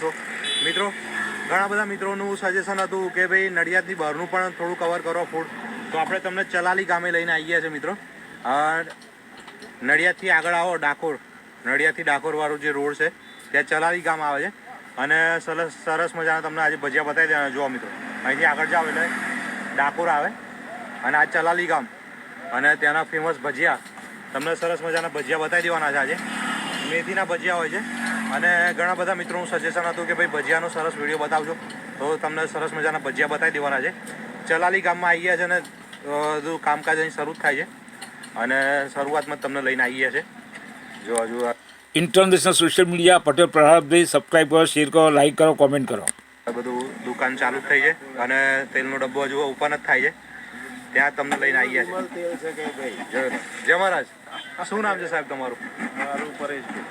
છો મિત્રો? ઘણા બધા મિત્રોનું સજેશન હતું કે ભાઈ નડિયાદની બહારનું પણ થોડું કવર કરો ફૂડ, તો આપણે તમને ચલાલી ગામે લઈને આવી ગયા છે મિત્રો. નડિયાદથી આગળ આવો ડાકોર, નડિયાદથી ડાકોરવાળું જે રોડ છે ત્યાં ચલાલી ગામ આવે છે અને સરસ મજાના તમને આજે ભજીયા બતાવી દેવાના. જુઓ મિત્રો, અહીંથી આગળ જાઓ એટલે ડાકોર આવે અને આ ચલાલી ગામ અને ત્યાંના ફેમસ ભજીયા તમને સરસ મજાના ભજીયા બતાવી દેવાના છે. આજે મેથીના ભજીયા હોય છે અને ઘણા બધા મિત્રોનું સજેશન હતું કે ભાઈ ભજીયાનો સરસ વિડીયો બતાવજો, તો તમને સરસ મજાના ભજીયા બતાવી દેવાના છે. ચલાલી ગામમાં આવી ગયા છે અને બધું કામકાજ અહીં શરૂ થાય છે અને શરૂઆતમાં તમને લઈને આવી ગયા છે. જો હજુ international social media Patel Prahladbhai, subscribe કરો, શેર કરો, લાઈક કરો, કોમેન્ટ કરો. બધું દુકાન ચાલુ થઈ છે અને તેલનો ડબ્બો હજુ ઓપન જ થાય છે. ત્યાં તમને લઈને આવી ગયા છે. જય મહારાજ. શું નામ છે સાહેબ તમારું?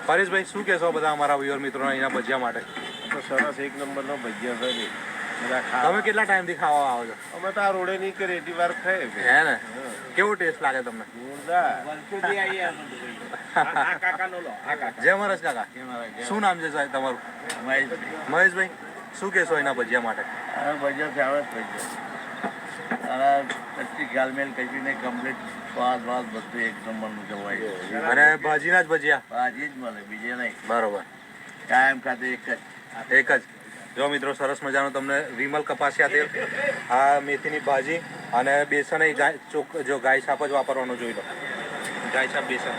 પરેશભાઈ, શું કહેશો બધા અમારા વ્યુઅર મિત્રો અહીંના ભજીયા માટે? સરસ, એક નંબરનો ભજીયા છે. તમે કેટલા ટાઈમથી ખાવા આવો છો? અમે તો આ રોડે ની કે રેટી વાર ખાય હે ને? કેવો ટેસ્ટ લાગે તમને? જય મહારાજ કાકા. શું નામ છે સાહેબ તમારું? મહેશભાઈ, શું કહેશો એના ભજીયા માટે? ભજીયા ફેમસ ભજીયા, કચ્છી ગાલમેલ કચીને કમ્પ્લીટ સ્વાદ બધું એક નંબરનું જવાય. અને ભાજીના જ ભજીયા? ભાજી જ મળે, બીજે નહીં. બરોબર, કાયમ ખાતે એક જ. જો મિત્રો, સરસ મજાનું તમને વિમલ કપાસિયા તેલ, આ મેથીની ભાજી અને બેસન જો ગાય છાપ જ વાપરવાનું જોઈ લો. ગાય છાપ બેસન.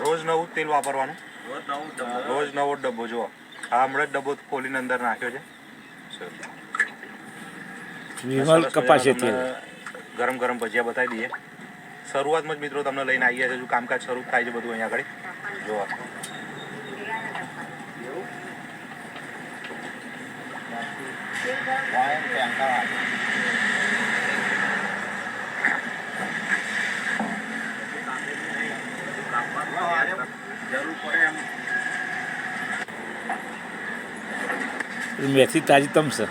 રોજ નવું તેલ વાપરવાનું, રોજ નવો ડબ્બો. જુઓ, આ હમણાં જ ડબ્બો ખોલીને અંદર નાખ્યો છે. વિમલ કપાસિયા તેલ. ગરમ ગરમ ભજીયા બતાવી દઈએ. શરૂઆતમાં જ મિત્રો તમને લઈને આવી ગયા છે. હજુ કામકાજ શરૂ થાય છે બધું અહીંયા આગળ. જોવા મેથી તાજી તમશે.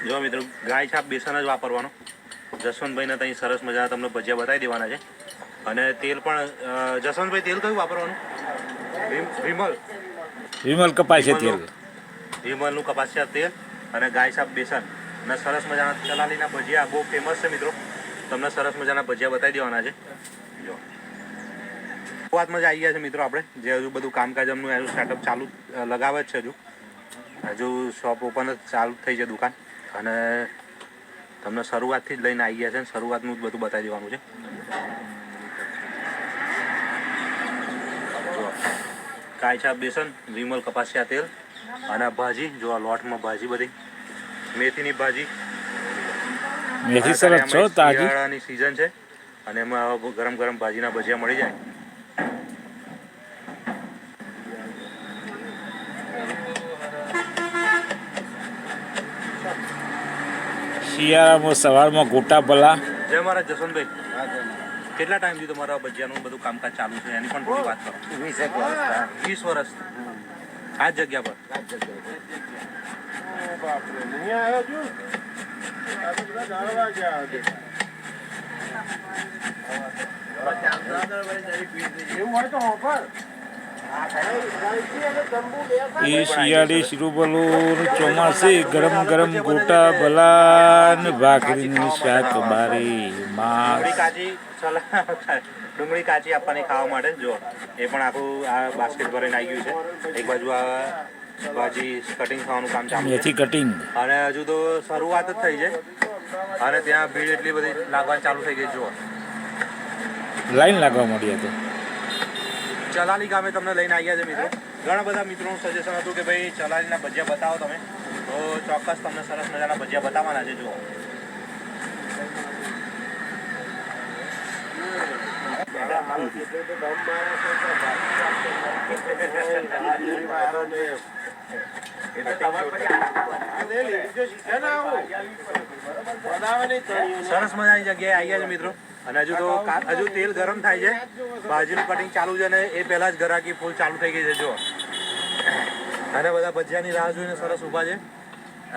જો મિત્રો, ગાય છાપ બેસન જ વાપરવાનો. જસવંતભાઈને ત્યાં સરસ મજાના તમને ભજીયા બતાવી દેવાના છે. અને તેલ પણ જસવંતભાઈ, તેલ કયું વાપરવાનું? વિમલ કપાસિયા તેલ. વિમલનું કપાસિયા તેલ અને ગાય છાપ બેસન અને સરસ મજાના ચલાલીના ભજીયા બહુ ફેમસ છે મિત્રો. તમને સરસ મજાના ભજીયા બતાવી દેવાના છે. જો શરૂઆતમાં જ આવી ગયા છે મિત્રો આપણે, જે હજુ બધું કામકાજ એમનું એનું સ્ટાર્ટઅપ ચાલુ લગાવે જ છે. હજુ શોપ ઓપન જ ચાલુ થઈ છે દુકાન અને તમને શરૂઆતથી જ લઈને આવી ગયા છે અને શરૂઆતનું જ બધું બતાવી દેવાનું છે. ગાય છાપ બેસન, વિમલ કપાસિયા તેલ અને ભાજી. જો લોટમાં ભાજી બધી મેથીની ભાજી. મેથી સરસ છો, તાજી. શિયાળાની સિઝન છે અને એમાં ગરમ ગરમ ભાજીના ભજીયા મળી જાય. શિયાળામાં સવારમાં ગોટા ભલા. જય મહારાજ. જસવંતભાઈ, કેટલા ટાઈમથી તમારા ભજીયાનું બધું કામકાજ ચાલુ છે એની પણ થોડી વાત કરો. 20 વર્ષ આ જ જગ્યા પર? એ શિયાળી શિરુબલું ચોમાસી ગરમ ગરમ ગોટા ભલા ને ભાખરીની શાક બારી ડુંગળી કાચી આપવાની ખાવા માટે. જો એ પણ આખું આ બાસ્કેટ ભરીને આવી ગયું છે. એક બાજુ આ ભાજી કટિંગ થવાનું કામ ચાલુ છે. મેથી કટિંગ. અને હજુ તો શરૂઆત જ થઈ છે અને ત્યાં ભીડ એટલી બધી લાગવાની ચાલુ થઈ ગઈ. જુઓ, લાઈન લાગવા મળી હતી. ચલાલી ગામે તમને લઈને આવ્યા છે મિત્રો. ઘણા બધા મિત્રોનું સજેશન હતું કે ભાઈ ચલાલીના ભજીયા બતાવો તમે, તો ચોક્કસ તમને સરસ મજાના ભજીયા બતાવવાના છે. જુઓ, સરસ મજાની જગ્યાએ આવી ગયા છે મિત્રો, અને હજુ તો હજુ તેલ ગરમ થાય છે, ભાજીનું કટિંગ ચાલુ છે, અને એ પહેલા જ ગરાકી ફૂલ ચાલુ થઈ ગઈ છે. જો અને બધા ભજીયાની રાહ જોઈને સરસ ઊભા છે,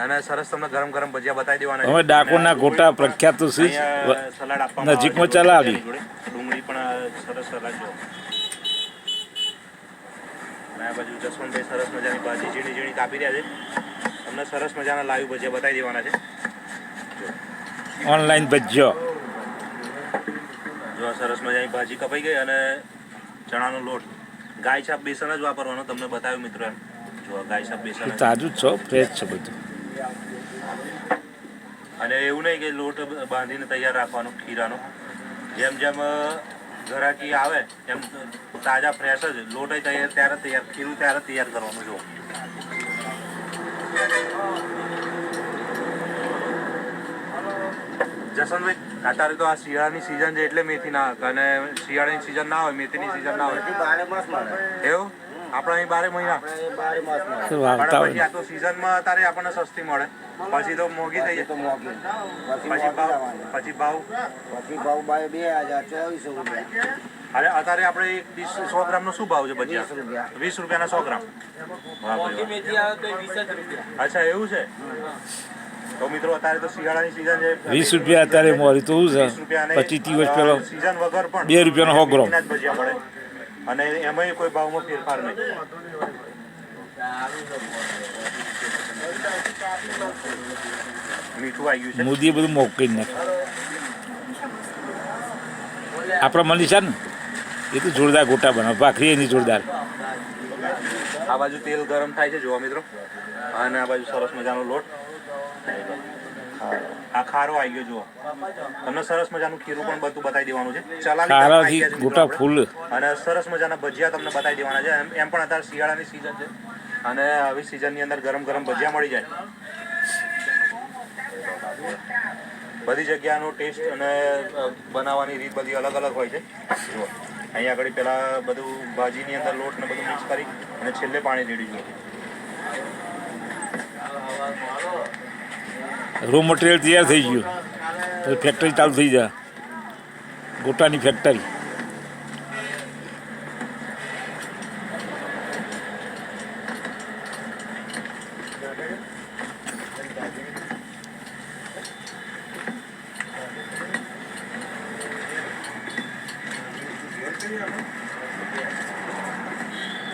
અને સરસ તમને ગરમ ગરમ ભજીયા બતાવી દેવાના છે. હવે ડાકોરના ગોટા પ્રખ્યાત તો છે જ. અહીંયા સલાડ આપવામાં નજીકમાં આવે છે ચલાવી. જોડે. ડુંગળી પણ સરસ સલાડ જો. અને આ બાજુ જસવંતભાઈ સરસ મજાની ભાજી ઝીણી ઝીણી કાપી રહ્યા છે. તમને સરસ મજાના લાઈવ ભજીયા બતાવી દેવાના છે. ઓનલાઈન ભજીયો. જો સરસ મજાની ભાજી કપાઈ ગઈ, અને ચણાનો લોટ ગાય છાપ બેસન જ વાપરવાનો, તમને બતાવ્યું મિત્રો. એમ જો ગાય છાપ બેસન જ. તાજું જ છો, ફ્રેશ છે બધું. અને એવું નહીં કે લોટ બાંધીને તૈયાર રાખવાનો ખીરાનો. જેમ જેમ ઘરાકી આવે એમ તાજા ફ્રેશ જ લોટ ત્યારે તૈયાર, ખીરું ત્યારે તૈયાર કરવાનું. જો જસનભાઈ, અત્યારે તો આ શિયાળાની સિઝન છે એટલે મેથી ના, અને શિયાળાની સિઝન ના હોય, મેથીની સિઝન ના હોય. એવું આપણે અહીં 12 મહિના. પણ વાવતા પછી હોય આ તો સિઝનમાં અત્યારે આપણને સસ્તી મળે, પછી તો મોંઘી થઈ જાય. પછી ભાવ 2224 રૂપિયા. અરે અત્યારે આપણે એક 100 ગ્રામનો શું ભાવ છે ભજીયા? 20 રૂપિયાના 100 ગ્રામ. વાહ ભાઈ વાહ. અચ્છા એવું છે. તો મિત્રો અત્યારે તો શિયાળાની સિઝન છે. 20 રૂપિયા અત્યારે મોરી તો શું 20 છે? રૂપિયા, 25-30 વર્ષ પહેલો સિઝન વગર પણ 2 રૂપિયાનો 100 ગ્રામ. મેથીના જ ભજીયા મળે, અને એમાંય કોઈ ભાવમાં ફેરફાર નહીં. મીઠું આવી ગયું છે. મોદીએ બધું મોકલી નાખ્યું. આપણા મનીષા ને એ તો જોરદાર ગોટા બનાવે, ભાખરી એની જોરદાર. આ બાજુ તેલ ગરમ થાય છે જોવા મિત્રો, અને આ બાજુ સરસ મજાનો લોટ. આ ખારો આવી ગયો જુઓ. તમને સરસ મજાનું ખીરું પણ બધું બતાવી દેવાનું છે. ચલાવી ખારાથી ગોટા ફૂલ. અને સરસ મજાના ભજીયા તમને બતાવી દેવાના છે. એમ પણ અત્યારે શિયાળાની સિઝન છે, અને આવી સિઝનની અંદર ગરમ ગરમ ભજીયા મળી જાય. બધી જગ્યાનો ટેસ્ટ અને બનાવવાની રીત બધી અલગ અલગ હોય છે. જુઓ અહીંયા આગળ પેલા બધું ભાજીની અંદર લોટ ને બધું મિક્સ કરી અને છેલ્લે પાણી રેડી જુઓ. રો મટીરિયલ તૈયાર થઈ ગયું, તો ફેક્ટરી ચાલુ થઈ જાય, ગોટાની ફેક્ટરી.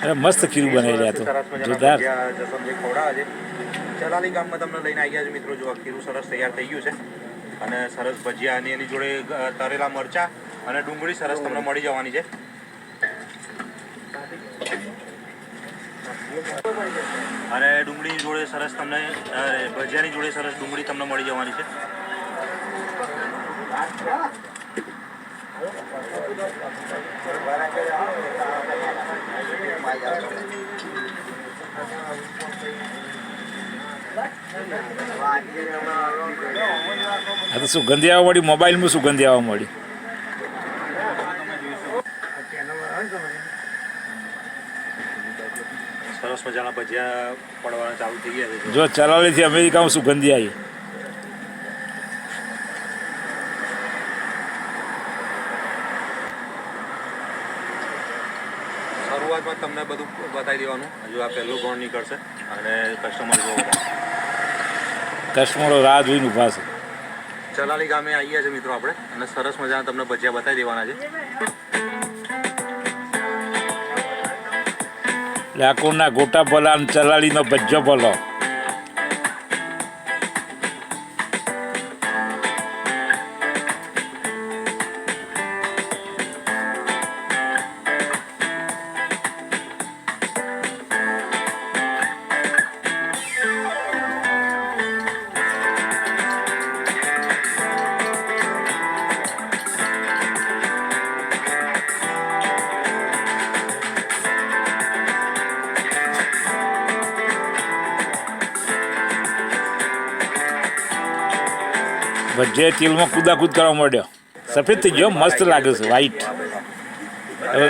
અરે મસ્ત ખીરું બનાવી રહ્યા તો જોરદાર. જસવંતભાઈ ખવડાવે છે. ચલાલી ગામમાં તમને લઈને આવી ગયા છે મિત્રો. જો ખીરું સરસ તૈયાર થઈ ગયું છે, અને સરસ ભજીયા, અને એની જોડે તરેલા મરચા અને ડુંગળી સરસ તમને મળી જવાની છે. અને ડુંગળીની જોડે સરસ તમને ભજીયાની જોડે સરસ ડુંગળી તમને મળી જવાની છે. આ તો સુગંધી આવવા મળી, મોબાઈલમાં સુગંધી આવવા મળી. સરસ મજાના ભજીયા પડવાના ચાલુ થઈ ગયા છે. જો ચલાલીથી અમેરિકામાં સુગંધી આવી. શરૂઆતમાં તમને બધું બતાવી દેવાનું. હજુ આ પહેલું ગોળ નીકળશે, અને કસ્ટમર કસ્ટમરો રાહ જોઈને ઊભા છે. ચલાલી ગામે આવી ગયા છે મિત્રો આપણે, અને સરસ મજાના તમને ભજીયા બતાવી દેવાના છે. ડાકોરના ગોટા ભલા અને ચલાલીનો ભજ્જો ભલો. ભજ્જે તેલમાં કૂદાકૂદ કરવા માંડ્યો. સફેદ થઈ ગયો, મસ્ત લાગે છે, વ્હાઈટ.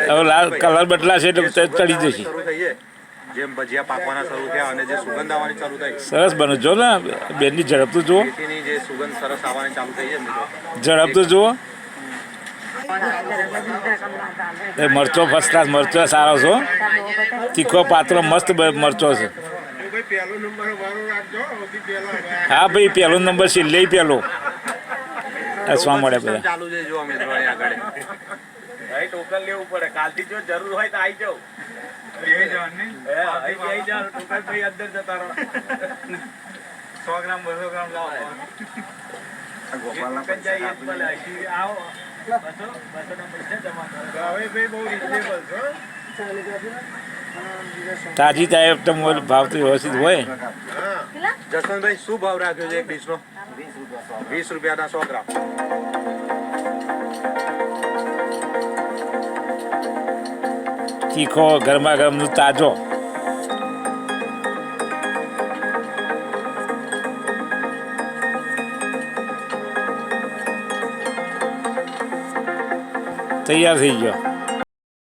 હવે લાલ કલર બદલાશે એટલે ચડી જશે. શરૂ થઈ જાય જેમ ભજીયા પાકવાના શરૂ થયા અને જે સુગંધ આવવાની ચાલુ થઈ, સરસ બને જો ને બેનની ઝડપ તો જુઓ, મેથીની જે સુગંધ સરસ આવવાની ચાલુ થઈ છે મિત્રો. ઝડપ તો જુઓ. એ મરચો ફર્સ્ટ ક્લાસ મરચો સારો છો, તીખો પાતળો મસ્ત મરચો છે. હા ભાઈ પહેલો નંબર છે, લઈ પહેલો હસવા મળે બધા. ચાલુ છે જો મિત્રો અહીંયા આગળ. ટોકન લેવું પડે, કાલથી જો જરૂર હોય તો આવી જાવ. અંદર જતા રહો. 100 ગ્રામ 200 ગ્રામ લાવો. તાજી તાય ભાવ તો વ્યવસ્થિત હોય. જસવંતભાઈ શું ભાવ રાખ્યો છે એક ડીશનો? 20 રૂપિયાના 100 ગ્રામ. તીખો ગરમા ગરમનું તાજો. તૈયાર થઈ ગયો.